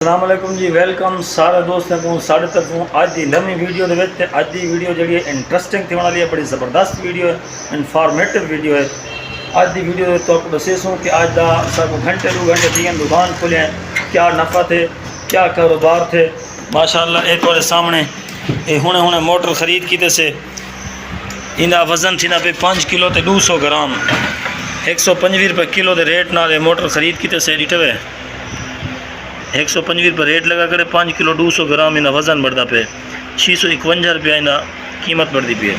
السلام علیکم جی، ویلکم سارے دوستوں کو ساڑھے تک ہوں اج دی نویں ویڈیو دے وچ۔ اج دی ویڈیو جڑی ہے انٹرسٹنگ تھے والی ہے، بڑی زبردست ویڈیو ہے، انفارمیٹو ویڈیو ہے۔ اج دی ویڈیو تو آپ کو دسیسوں کہ اج دا سب گھنٹے 2 گھنٹے تین دکان کھلے ہیں، کیا نفع تھے، کیا کاروبار تھے ماشاءاللہ۔ اے تھوڑے سامنے اے ہونے موٹر خرید کیتے سے، اندا وزن تھی نا پہ 5 کلو تے 200 گرام، 125 روپے کلو دے ریٹ نال موٹر خرید کیتے سے ڈیٹے ہوئے 125 روپے ریٹ لگا کرے، 5 کلو 200 گرام انہیں وزن بڑھتا پہ 651 روپیہ انہیں قیمت بڑھتی پہ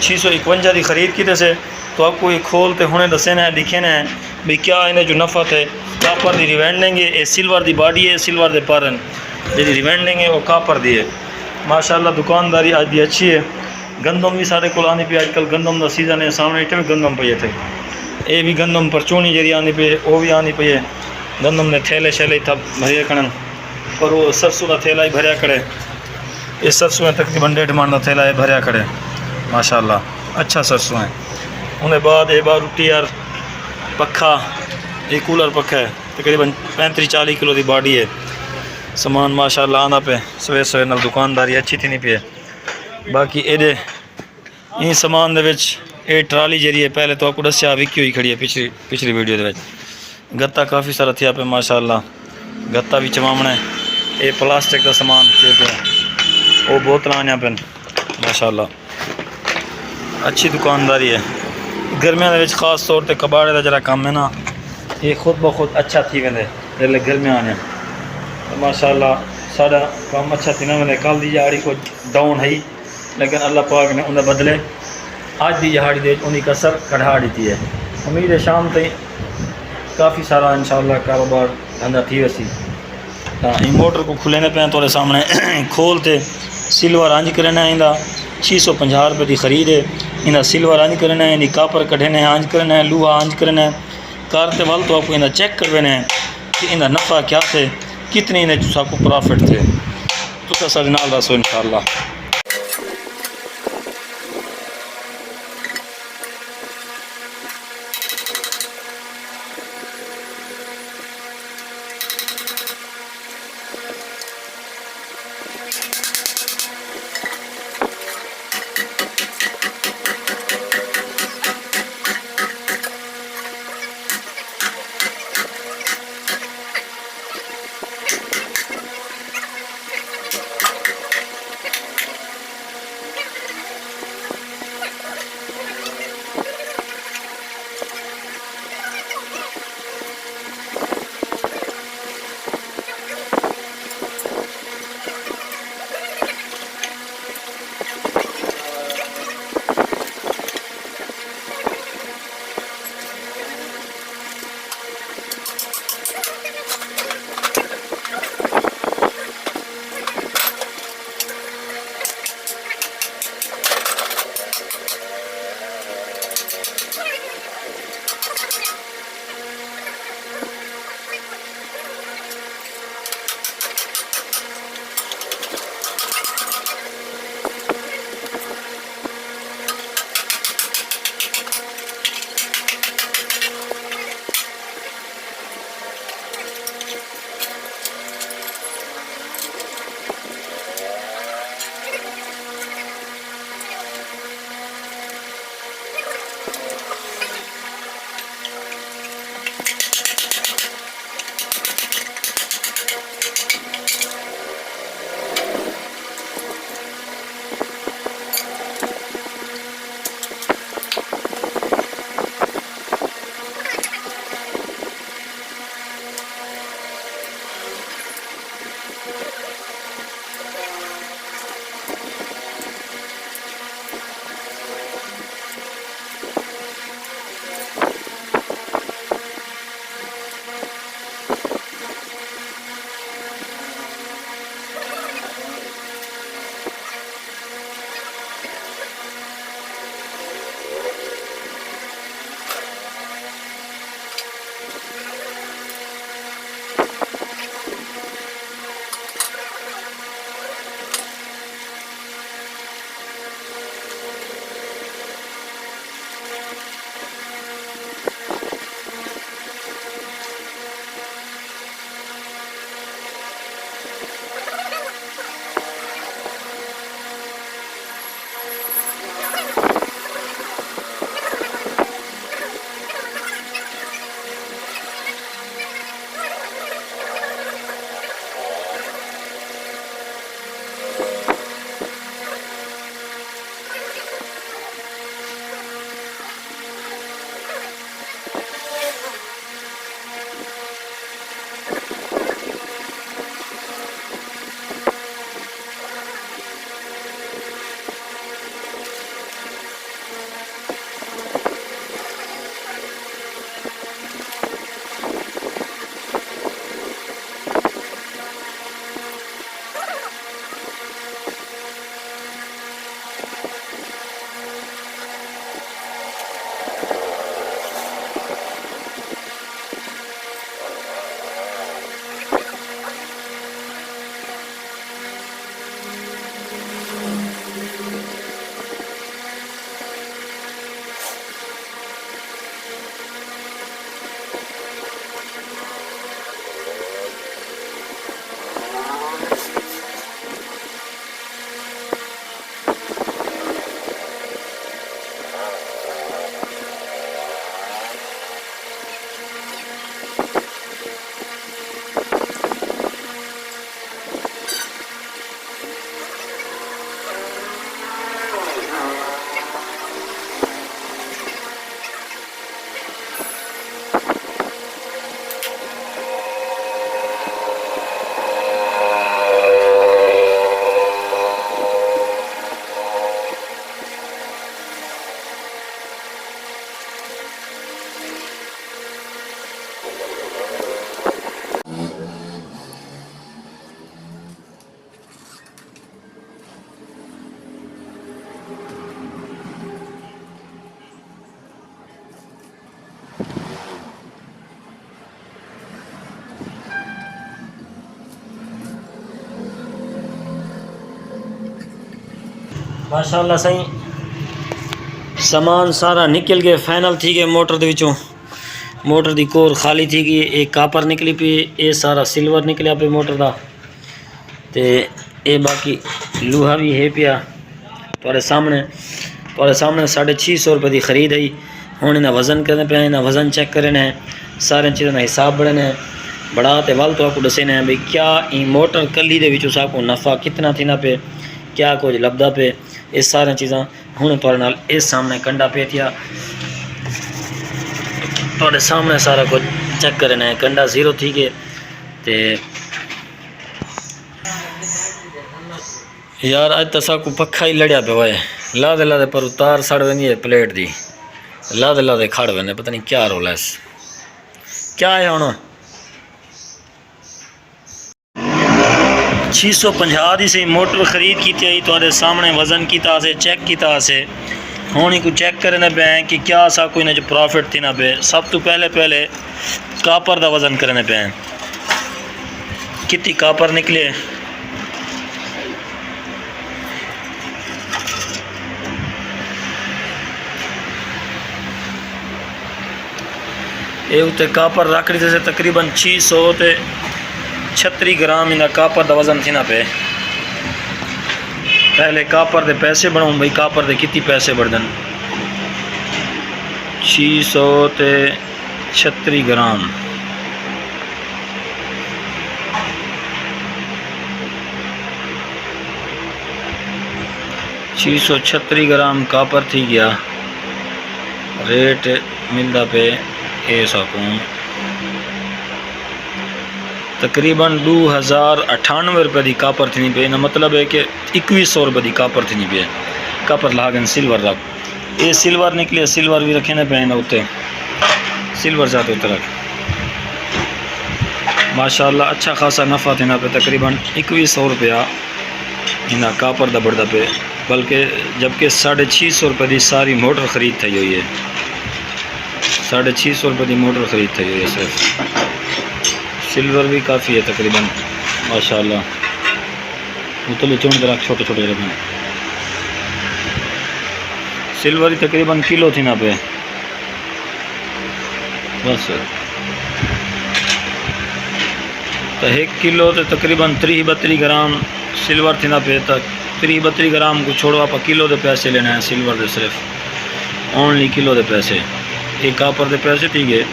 651 دی خرید کیتے سے۔ تو آپ کو یہ کھولتے ہونے دسینا ہے، دکھینا ہے بھی کیا انہیں جو نفع تھے۔ کاپر دی ریوینڈنگ ہے، یہ سلور دی باڈی ہے، سلور دے پارن جی ریوینڈنگ ہے وہ کاپر دی ہے ماشاءاللہ۔ دکانداری آج بھی اچھی ہے۔ گندم بھی سارے کو آنی پہ، آج کل گندم دا سیزن ہے، سامنے اٹھے بھی گندم پہ تھے، یہ بھی گندم پرچونی جی آنی پہ وہ بھی آنی پہ ہے۔ گندم نے تھیلے شیلے تھا بھریا کھڑن، اور وہ سرسوں کا تھیلا ہی بھریا کھڑے، یہ سرسوں میں تقریباً 1.5 من کا تھیلا ہے بھریا کھڑے ماشاءاللہ، اچھا سرسوں ہیں۔ انہیں بعد یہ بار روٹی یار پکھا، یہ کولر پکھا ہے، تقریباً 35-40 کلو دی باڈی ہے۔ سامان ماشاءاللہ آنا پہ سویر سویر نال دکانداری اچھی تھی نہیں پہ۔ باقی یہ ان سامان دے وچ یہ ٹرالی جی ہے، پہلے تو آپ کو دسیا وکی ہوئی کھڑی ہے پچھلی ویڈیو دے وچ۔ گتا کافی سارا تھیا پہ ماشاءاللہ، گتا بھی چمامنا ہے، یہ پلاسٹک کا سامان تھے پہ، وہ بوتل آنے پہ ماشاءاللہ، اچھی دکانداری ہے۔ گرمیاں دے وچ خاص طور تے کباڑے دا جڑا کام ہے نا، یہ خود بخود اچھا تھی ویندے جلے گرمیاں آنے ماشاءاللہ۔ سارا کام اچھا تھی نہ ویندے، کل دی جہاڑی کو ڈاؤن ہے، لیکن اللہ پاک نے انہیں بدلے آج دی جہاڑی دے انہیں کسر کڑھا دیتی ہے۔ امید ہے شام تھی کافی سارا انشاءاللہ کاروبار دھندا تھی ویسی۔ ان موٹر کو کھلنے پہ تھوڑے سامنے کھولتے سلور آنج کرنا ہے، انہا 650 روپے دی خرید ہے۔ انہا سلور آنج کرنا ہے، انہی کاپر کٹھنے آنج کرنا ہے، لوہا آنج کرنا ہے۔ کارتے وال تو آپ کو انہا چیک کرنے ہیں کہ انہا نفع کیا تھے، کتنے انہیں جو سا کو پرافٹ تھے۔ تو سارے نال رسو انشاءاللہ۔ ماشاءاللہ صحیح سامان سارا نکل گیا فائنل تھی گئے موٹر دے وچوں موٹر دی کور خالی تھی گئی ایک کاپر نکلی پی اے سارا سلور نکلیا پہ موٹر دا تے اے باقی لوہا بھی ہے پیا تھوڑے سامنے 650 روپے دی خرید آئی ہوں انہیں وزن کرنے پہ انہیں وزن چیک کرنے ہیں سارے چیزوں کا حساب بڑھنے ہیں بڑا تے ول تو آپ کو دسنے ہیں بھئی کیا این موٹر کلی دے وچوں سا کو نفع کتنا تھی نہ پہ کیا کچھ لبدا پہ اس سارے چیزاں ہوں تھوڑے نال اس سامنے کنڈا پہ تھیا تھوڑے سامنے سارا کچھ چیک کرنے ہیں کنڈا زیرو تھی گئے تے یار اج تسا کو پکھا ہی لڑیا پہ ہوئے لا دے پر اتار سڑ وینی ہے پلیٹ دی لا دے کھڑ وینے پتہ نہیں کیا رول ہے اس کیا ہے ہونا 650 دی سے موٹر خرید کی آئی تو سامنے وزن کیتا سے چیک کیتا سے ہونی کو چیک کرنے پہ ہیں کہ کیا سا کوئی نہ جو پروفٹ تھی نہ پہ سب تو پہلے کاپر دا وزن کرنے پہ ہیں کتنی کاپر نکلے یہ اتنے کاپر رکھ رہی سے تقریباً 636 گرام انہیں کاپر دا وزن تھی نہ پہ پہلے کاپر دے پیسے بڑھوں بھئی کاپر دے کتنی پیسے بڑھ دن 636 گرام گرام کاپر تھی گیا ریٹ ملتا پہ اے سکوں تقریباً 2098 روپے دی کاپر تھی نہیں پہ نا مطلب ہے کہ 2100 روپے دی کاپر تھی نہیں پہ کاپر لاگن سلور رکھ یہ سلور نکلے سلور بھی رکھے نا پہ نا ہوتے سلور جاتے ہوتے رکھ ماشاءاللہ اچھا خاصا نفع تھی نا پہ تقریباً 2100 روپیہ انہا کاپر دا بڑھتا پہ بلکہ جبکہ 650 روپے دی ساری موٹر خرید تھی ہوئی ہے 650 روپے دی موٹر خرید تھی ہوئی ہے صرف سلور بھی کافی ہے تقریباً ماشاءاللہ مطلع چون درخت چھوٹے چھوٹے رکھیں سلور ہی تقریباً کلو تھی نا پہ بس تو 1 کلو تو تقریباً 30-32 گرام سلور تھی نا پہ تک 30-32 گرام کو چھوڑو آپ کلو دے پیسے لینا ہیں سلور دے صرف اونلی کلو دے پیسے ایک کاپر دے پیسے تھی گئے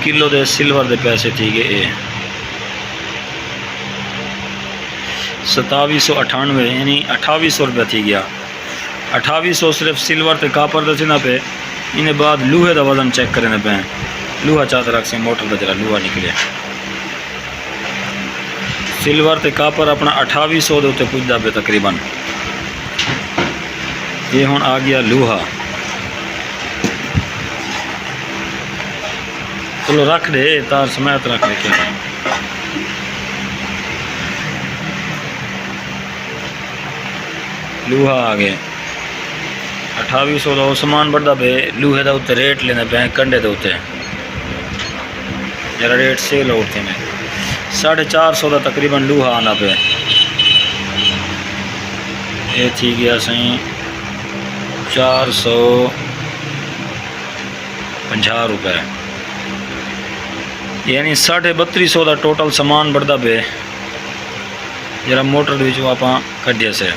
کلو دے سلور دے پیسے تھی گئے 2798 یعنی 2800 روپے تھی گیا 2800 صرف سلور تے کاپر دے نا پہ انہیں بعد لوہے دا وزن چیک کرنے پہ لوہا چاہتا رکھ سے موٹر دا جرا لوہا نکلے سلور تے کاپر اپنا 2800 دے ہوتے پوچھ دا پہ تقریباً یہ ہون آ گیا لوہا چلو رکھ دے تار سمیت رکھ دے کیا لوہا آگے 2800 دا سامان بڑھتا پہ لوہے دا ہوتے ریٹ لینے پہ کنڈے دے ہوتے جرا ریٹ سیل ہوتے ہیں 450 دا تقریباً لوہا آنا پہ یہ تھی گیا سہیں 450 روپے یعنی 3250 دا ٹوٹل سامان بڑھتا پہ جرا موٹر دے وچوں آپاں کڈیا سے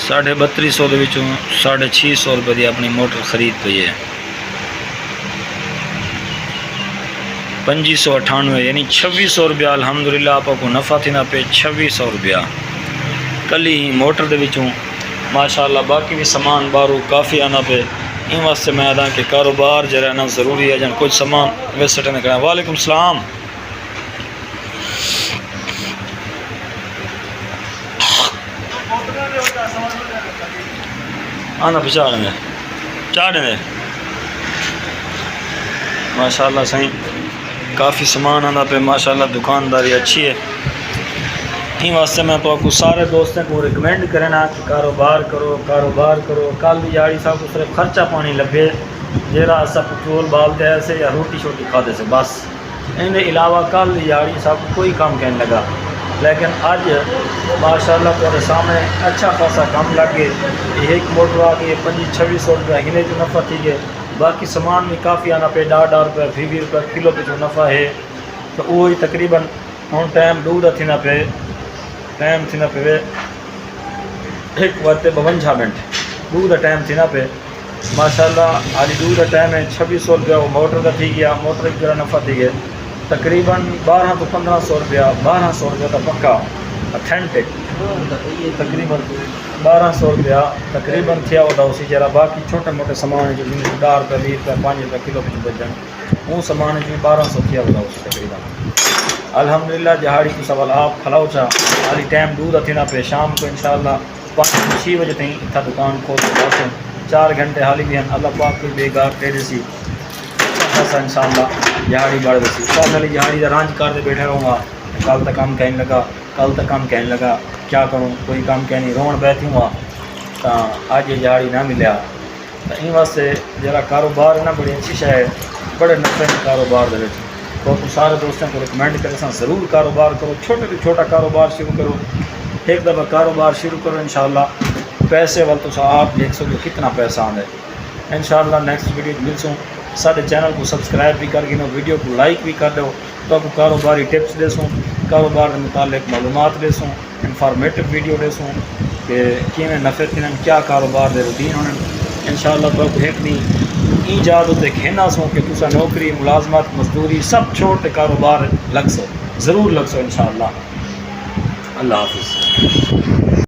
3250 دے وچوں 650 روپے دی اپنی موٹر خرید پئی ہے 2598 یعنی 2600 روپیہ الحمدللہ آپ کو نفع تھی نہ پہ 2600 روپیہ کلی ہی موٹر دے وچوں ماشاءاللہ باقی بھی سامان بارو کافی آنا پہ ان واسطے میں آدھا کہ کاروبار جو رہنا ضروری ہے جن کچھ سامان ویسٹ نہ کریں وعلیکم السلام آنا پہ چاڑنے ماشاءاللہ صحیح کافی سامان آنا پہ ماشاءاللہ دکانداری اچھی ہے ان واسطے میں تو آپ کو سارے دوستوں کو ریکمینڈ کرنا کہ کاروبار کرو کل بھی یاری صاحب کو صرف خرچہ پانی لگے جیرا ایسا پٹرول بالتے ایسے یا روٹی شوٹی کھاتے سے بس ان علاوہ کل یاری صاحب کو کوئی کام کہنے لگا لیکن اج ماشاءاللہ تھوڑے سامنے اچھا خاصا کام لگ گئے. یہ ایک موٹر آ گئی 25-26 روپیہ ہنے جو نفع تھی گئے. باقی سامان بھی کافی آنا پہ 10 روپے 20 روپے کلو پہ جو نفع ہے. تو وہی تقریباً ہوں ٹائم ڈوڑا تھینا پہ ٹائم تھینا پہ 1:52 منٹ ڈوڑا ٹائم تھینا پہ ماشاءاللہ. آج ڈوڑا ٹائم ہے 2600 روپیہ وہ موٹر کا تھی گیا. موٹر کی طرح نفع تھی گئے تقریباً 1200 تو 1500 روپیہ 1200 روپیہ کا پکا اتھینٹک تقریباً 1200 روپیہ تقریباً تھیا ہوتا اسی جرا. باقی چھوٹے موٹے سامان جو 10 روپے 20 روپے 5 روپے کلو پہ بچن وہ سامان جو 1200 تھیا ہوتا اسی تقریباً. الحمدللہ جہاڑی کو سوال آپ کھلاؤ چاہ خالی ٹائم دودھ اتنا پہ شام کو انشاءاللہ 5-6 بجے تھی اتنا دکان کھول کے پاسوں 4 گھنٹے حالی بھی ہیں. اللہ پاک کوئی بے گار دے سی ایسا انشاءاللہ جہاڑی بڑھ سی. پہلے جہاڑی کا رانج کر دے بیٹھے رہوں گا. کل تک کام کہنے لگا کل تک کام کہنے لگا کیا کروں کوئی کام کہنی رون بیٹھی ہوا تو اج یہ جہاڑی نہ ملیا. تو ان واسطے جرا کاروبار ہے نا بڑی اچھی شے ہے بڑے نفع کاروبار دے وچ. تو سارے دوستوں کو ریکمینڈ کرے ضرور کاروبار کرو. چھوٹے سے چھوٹا کاروبار شروع کرو. ایک دفعہ کاروبار شروع کرو انشاءاللہ پیسے وال تو آپ دیکھ سکو کتنا پیسہ آتا ہے. انشاءاللہ نیکسٹ ویڈیو مل سوں. سارے چینل کو سبسکرائب بھی کر گنو ویڈیو کو لائک بھی کر دو. تو آپ کو کاروباری ٹپس دے سوں کاروبار کے متعلق معلومات دے سوں انفارمیٹو ویڈیو دے سوں کہ کیویں نفع تھن کیا کاروبار دے روٹین ہونے. انشاءاللہ تو آپ ایک نہیں ایجاد ہوتے کہنا سو کہ تسا نوکری ملازمت مزدوری سب چھوڑ کے کاروبار لگ سو ضرور لگ سو انشاءاللہ. اللہ حافظ.